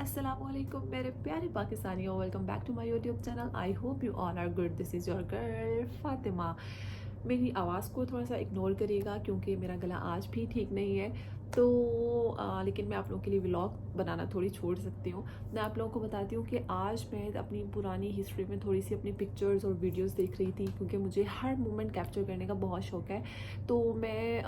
अस्सलाम वालेकुम मेरे प्यारे पाकिस्तानियों, welcome back to my YouTube channel. I hope you all are good. This is your girl Fatima. मेरी आवाज़ को थोड़ा सा इग्नोर करिएगा क्योंकि मेरा गला आज भी ठीक नहीं है। तो लेकिन मैं आप लोगों के लिए व्लॉग बनाना थोड़ी छोड़ सकती हूँ। मैं आप लोगों को बताती हूँ कि आज मैं अपनी पुरानी हिस्ट्री में थोड़ी सी अपनी पिक्चर्स और वीडियोस देख रही थी क्योंकि मुझे हर मोमेंट कैप्चर करने का बहुत शौक है। तो मैं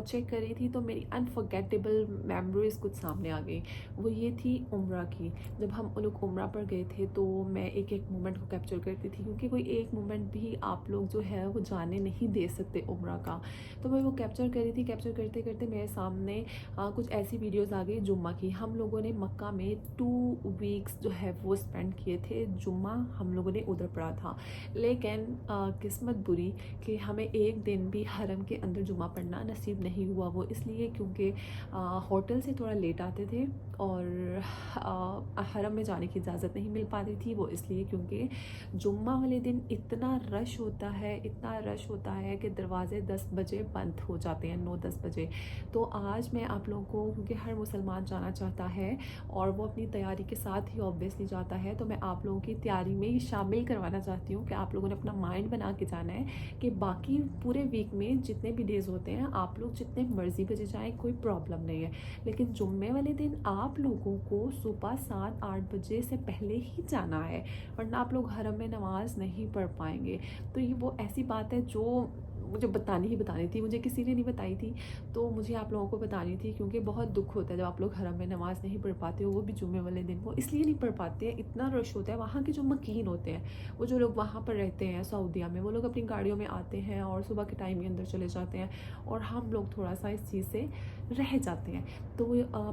चेक कर रही थी तो मेरी अनफॉरगेटेबल मेमोरीज कुछ सामने आ गई। वो ये थी उम्रा की। जब हम लोग उम्रा पर गए थे तो मैं एक एक मोमेंट को कैप्चर करती थी क्योंकि कोई एक मोमेंट भी आप लोग जो है वो जाने नहीं दे सकते उम्रा का। तो मैं वो कैप्चर कर रही थी। कैप्चर करते करते मेरे सामने कुछ ऐसी वीडियोस आ गई जुम्मा की। हम लोगों ने मक्का में 2 वीक्स जो है वो स्पेंड किए थे। जुम्मा हम लोगों ने उधर पढ़ा था, लेकिन किस्मत बुरी कि हमें एक दिन भी हरम के अंदर जुम्मा पढ़ना नसीब नहीं हुआ। वो इसलिए क्योंकि होटल से थोड़ा लेट आते थे और हरम में जाने की इजाज़त नहीं मिल पाती थी। वो इसलिए क्योंकि जुम्मा वाले दिन इतना रश होता है, इतना रश होता है कि दरवाज़े 10 बजे बंद हो जाते हैं, 9-10 बजे। तो आज मैं आप लोगों को, क्योंकि हर मुसलमान जाना चाहता है और वो अपनी तैयारी के साथ ही ऑब्वियसली जाता है, तो मैं आप लोगों की तैयारी में ये शामिल करवाना चाहती हूँ कि आप लोगों ने अपना माइंड बना के जाना है कि बाकी पूरे वीक में जितने भी डेज़ होते हैं आप लोग जितने मर्ज़ी बजे जाएँ, कोई प्रॉब्लम नहीं है। लेकिन जुम्मे वाले दिन आप लोगों को सुबह 7-8 बजे से पहले ही जाना है, वरना आप लोग हरम में नमाज नहीं पढ़ पाएंगे। तो ये वो ऐसी बात है जो मुझे बतानी थी, मुझे किसी ने नहीं बताई थी, तो मुझे आप लोगों को बतानी थी क्योंकि बहुत दुख होता है जब आप लोग हरम में नमाज़ नहीं पढ़ पाते हो, वो भी जुम्मे वाले दिन। वो इसलिए नहीं पढ़ पाते हैं, इतना रश होता है। वहाँ के जो मकीन होते हैं, वो जो लोग वहाँ पर रहते हैं सऊदीया में, वो लोग अपनी गाड़ियों में आते हैं और सुबह के टाइम के अंदर चले जाते हैं और हम लोग थोड़ा सा इस चीज़ से रह जाते हैं। तो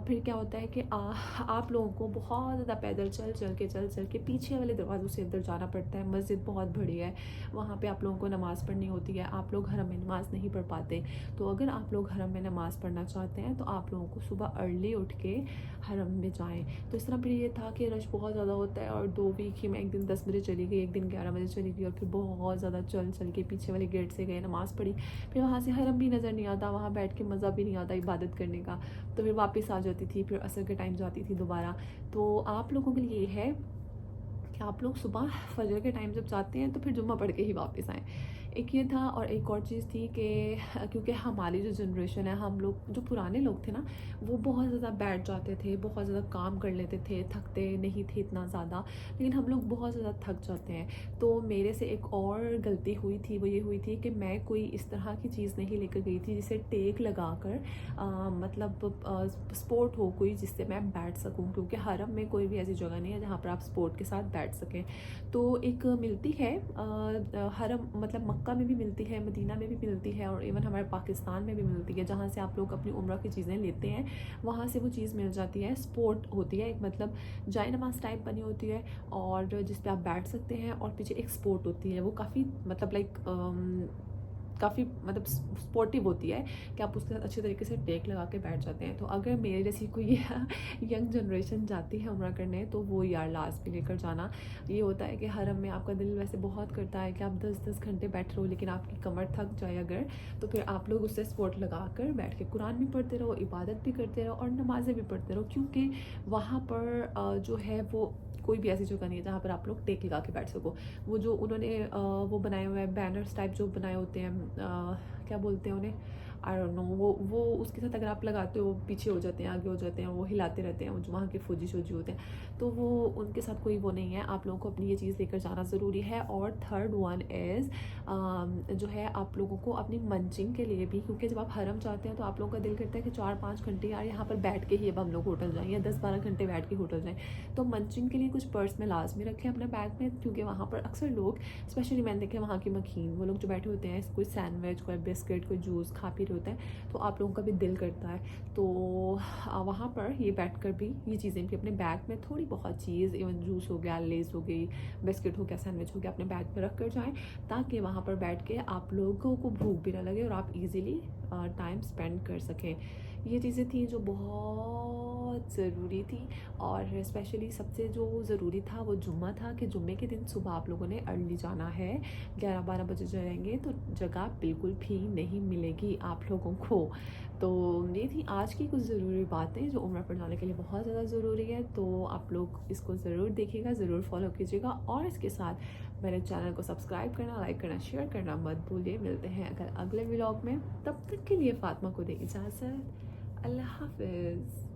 फिर क्या होता है कि आप लोगों को बहुत ज़्यादा पैदल चल के पीछे वाले दरवाज़ों से अंदर जाना पड़ता है। मस्जिद बहुत बड़ी है, वहाँ पे आप लोगों को नमाज़ पढ़नी होती है। आप लोग हरम में नमाज़ नहीं पढ़ पाते, तो अगर आप लोग हरम में नमाज़ पढ़ना चाहते हैं तो आप लोगों को सुबह अर्ली उठ के हरम में जाएं। तो इस तरह फिर ये था कि रश बहुत ज़्यादा होता है और 2 वीक ही मैं एक दिन 10 बजे चली गई, एक दिन 11 बजे चली गई और फिर बहुत ज़्यादा चल के पीछे वाले गेट से गए, नमाज़ पढ़ी। फिर वहाँ से हरम भी नज़र नहीं आता, वहाँ बैठ के मज़ा भी नहीं आता इबादत करने का। तो फिर वापस आ जाती थी, फिर असर के टाइम जाती थी दोबारा। तो आप लोगों के लिए ये है कि आप लोग सुबह फजर के टाइम जब जाते हैं तो फिर जुम्मा पढ़ के ही वापस आएँ। एक ये था और एक और चीज़ थी कि क्योंकि हमारी जो जनरेशन है, हम लोग जो पुराने लोग थे ना, वो बहुत ज़्यादा बैठ जाते थे, बहुत ज़्यादा काम कर लेते थे, थकते नहीं थे इतना ज़्यादा, लेकिन हम लोग बहुत ज़्यादा थक जाते हैं। तो मेरे से एक और गलती हुई थी, वो ये हुई थी कि मैं कोई इस तरह की चीज़ नहीं लेकर गई थी जिसे टेक लगा कर मतलब स्पोर्ट हो कोई जिससे मैं बैठ सकूं, क्योंकि हरम में कोई भी ऐसी जगह नहीं है जहाँ पर आप स्पोर्ट के साथ बैठ सकें। तो एक मिलती है हरम मतलब मक्का में भी मिलती है, मदीना में भी मिलती है और इवन हमारे पाकिस्तान में भी मिलती है, जहाँ से आप लोग अपनी उम्र की चीज़ें लेते हैं वहाँ से वो चीज़ मिल जाती है। स्पोर्ट होती है एक, मतलब जाए नमाज टाइप बनी होती है और जिस पे आप बैठ सकते हैं और पीछे एक स्पोर्ट होती है। वो काफ़ी मतलब काफ़ी मतलब स्पोर्टिव होती है कि आप उसके साथ अच्छे तरीके से टेक लगा के बैठ जाते हैं। तो अगर मेरे जैसी कोई यंग जनरेशन जाती है उम्रा करने तो वो यार लास्ट पे लेकर जाना। ये होता है कि हरम में आपका दिल वैसे बहुत करता है कि आप 10-10 घंटे बैठ रहो, लेकिन आपकी कमर थक जाए अगर, तो फिर आप लोग उससे सपोर्ट लगा कर बैठ के कुरान भी पढ़ते रहो, इबादत भी करते रहो और नमाज़ें भी पढ़ते रहो, क्योंकि वहाँ पर जो है वो कोई भी ऐसी जगह नहीं है जहाँ पर आप लोग टेक लगा के बैठ सको। वो जो उन्होंने वो बनाए हुए हैं बैनर्स टाइप जो बनाए होते हैं, क्या बोलते हैं उन्हें, आई डोंट नो, वो उसके साथ अगर आप लगाते हो पीछे हो जाते हैं, आगे हो जाते हैं, वो हिलाते रहते हैं, वो जो वहाँ के फौजी शोजी होते हैं, तो वो उनके साथ कोई वो नहीं है। आप लोगों को अपनी ये चीज़ लेकर जाना ज़रूरी है। और थर्ड वन इज़ जो है आप लोगों को अपनी मंचिंग के लिए भी, क्योंकि जब आप हरम जाते हैं तो आप लोगों का दिल करता है कि 4-5 घंटे यार यहाँ पर बैठ के ही अब हम लोग होटल जाएँ या 10-12 घंटे बैठ के होटल जाएँ। तो मंचिंग के लिए कुछ पर्स में लाजमी रखें अपने बैग में, क्योंकि वहाँ पर अक्सर लोग, स्पेशली मैंने देखे वहाँ के मकीन, वो लोग जो बैठे होते हैं कोई सैंडविच, कोई बिस्किट, कोई जूस खा पी रहे होते हैं, तो आप लोगों का भी दिल करता है। तो वहाँ पर ये बैठ कर भी ये चीज़ें भी अपने बैग में थोड़ी बहुत चीज़, इवन जूस हो गया, लेस हो गई, बिस्किट हो गया, सैंडविच हो गया, अपने बैग में रख कर जाएँ, ताकि वहाँ पर बैठ के आप लोगों को भूख भी ना लगे और आप इजीली टाइम स्पेंड कर सकें। یہ چیزیں تھیں جو بہت ضروری تھی، اور اسپیشلی سب سے جو ضروری تھا وہ جمعہ تھا کہ جمعے کے دن صبح آپ لوگوں نے ارلی جانا ہے، 11-12 بجے جائیں گے تو جگہ بالکل بھی نہیں ملے گی آپ لوگوں کو۔ تو یہ تھی آج کی کچھ ضروری باتیں جو عمرہ پر جانے کے لیے بہت زیادہ ضروری ہے، تو آپ لوگ اس کو ضرور دیکھیے گا، ضرور فالو کیجیے گا، اور اس کے ساتھ میرے چینل کو سبسکرائب کرنا، لائک کرنا، شیئر کرنا مت بھولیے۔ ملتے ہیں اگر اگلے ولاگ میں، تب تک کے لیے فاطمہ کو دے اجازت، اللہ حافظ۔